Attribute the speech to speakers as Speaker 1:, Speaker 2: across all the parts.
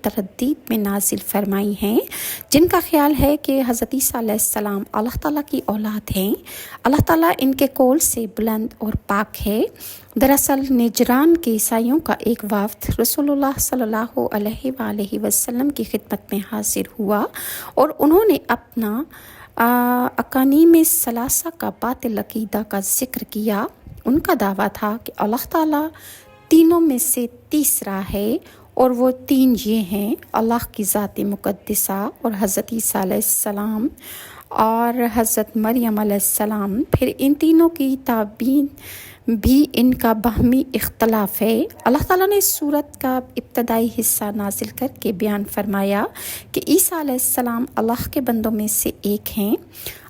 Speaker 1: تردید میں نازل فرمائی ہیں، جن کا خیال ہے کہ حضرت عیسیٰ علیہ السلام اللہ تعالیٰ کی اولاد ہیں۔ اللہ تعالیٰ ان کے قول سے بلند اور پاک ہے۔ دراصل نجران کے عیسائیوں کا ایک وفد رسول اللہ صلی اللہ علیہ وآلہ وسلم کی خدمت میں حاضر ہوا اور انہوں نے اپنا اقانیم ثلاثہ کا باطل عقیدہ کا ذکر کیا۔ ان کا دعویٰ تھا کہ اللہ تعالیٰ تینوں میں سے تیسرا ہے، اور وہ تین یہ ہیں: اللہ کی ذات مقدسہ اور حضرت عیسیٰ علیہ السلام اور حضرت مریم علیہ السلام۔ پھر ان تینوں کی تعبیر بھی ان کا باہمی اختلاف ہے۔ اللہ تعالیٰ نے اس سورت کا ابتدائی حصہ نازل کر کے بیان فرمایا کہ عیسیٰ علیہ السلام اللہ کے بندوں میں سے ایک ہیں۔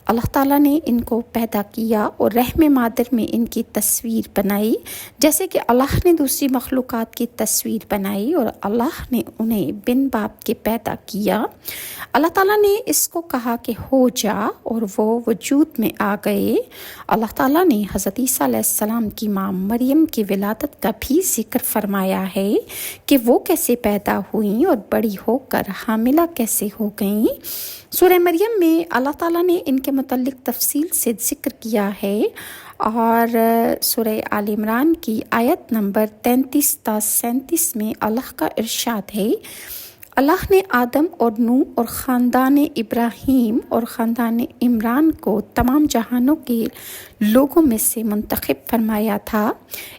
Speaker 1: اللہ تعالیٰ نے ان کو پیدا کیا اور رحم مادر میں ان کی تصویر بنائی، جیسے کہ اللہ نے دوسری مخلوقات کی تصویر بنائی، اور اللہ نے انہیں بن باپ کے پیدا کیا۔ اللہ تعالیٰ نے اس کو کہا کہ ہو جا، اور وہ وجود میں آ گئے۔ اللہ تعالیٰ نے حضرت عیسیٰ علیہ السلام کی ماں مریم کی ولادت کا بھی ذکر فرمایا ہے کہ وہ کیسے پیدا ہوئیں اور بڑی ہو کر حاملہ کیسے ہو گئیں۔ سورہ مریم میں اللہ تعالیٰ نے ان کے متعلق تفصیل سے ذکر کیا ہے، اور سورہ آل عمران کی آیت نمبر 33 تا 37 میں اللہ کا ارشاد ہے: اللہ نے آدم اور نوح اور خاندان ابراہیم اور خاندان عمران کو تمام جہانوں کے لوگوں میں سے منتخب فرمایا تھا۔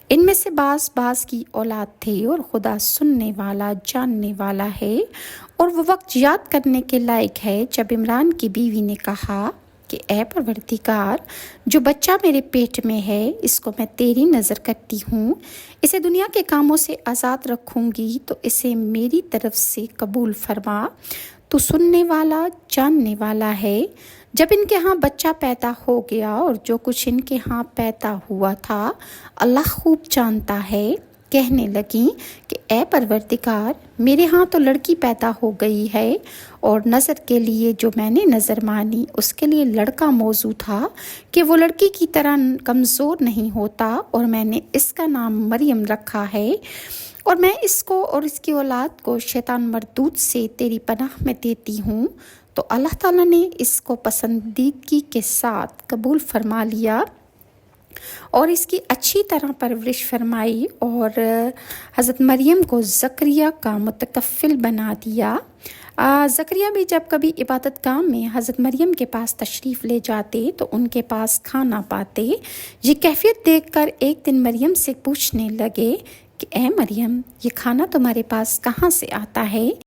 Speaker 1: ان میں سے بعض کی اولاد تھے، اور خدا سننے والا، جاننے والا ہے۔ اور وہ وقت یاد کرنے کے لائق ہے جب عمران کی بیوی نے کہا کہ اے پروردگار، جو بچہ میرے پیٹ میں ہے اس کو میں تیری نظر کرتی ہوں، اسے دنیا کے کاموں سے آزاد رکھوں گی، تو اسے میری طرف سے قبول فرما، تو سننے والا، جاننے والا ہے۔ جب ان کے ہاں بچہ پیدا ہو گیا اور جو کچھ ان کے ہاں پیدا ہوا تھا اللہ خوب جانتا ہے، کہنے لگیں کہ اے پروردگار، میرے ہاں تو لڑکی پیدا ہو گئی ہے، اور نظر کے لیے جو میں نے نظر مانی اس کے لیے لڑکا موزوں تھا کہ وہ لڑکی کی طرح کمزور نہیں ہوتا، اور میں نے اس کا نام مریم رکھا ہے، اور میں اس کو اور اس کی اولاد کو شیطان مردود سے تیری پناہ میں دیتی ہوں۔ تو اللہ تعالیٰ نے اس کو پسندیدگی کے ساتھ قبول فرما لیا اور اس کی اچھی طرح پرورش فرمائی، اور حضرت مریم کو زکریا کا متکفل بنا دیا۔ زکریا بھی جب کبھی عبادت گاہ میں حضرت مریم کے پاس تشریف لے جاتے تو ان کے پاس کھانا پاتے۔ یہ کیفیت دیکھ کر ایک دن مریم سے پوچھنے لگے کہ اے مریم، یہ کھانا تمہارے پاس کہاں سے آتا ہے؟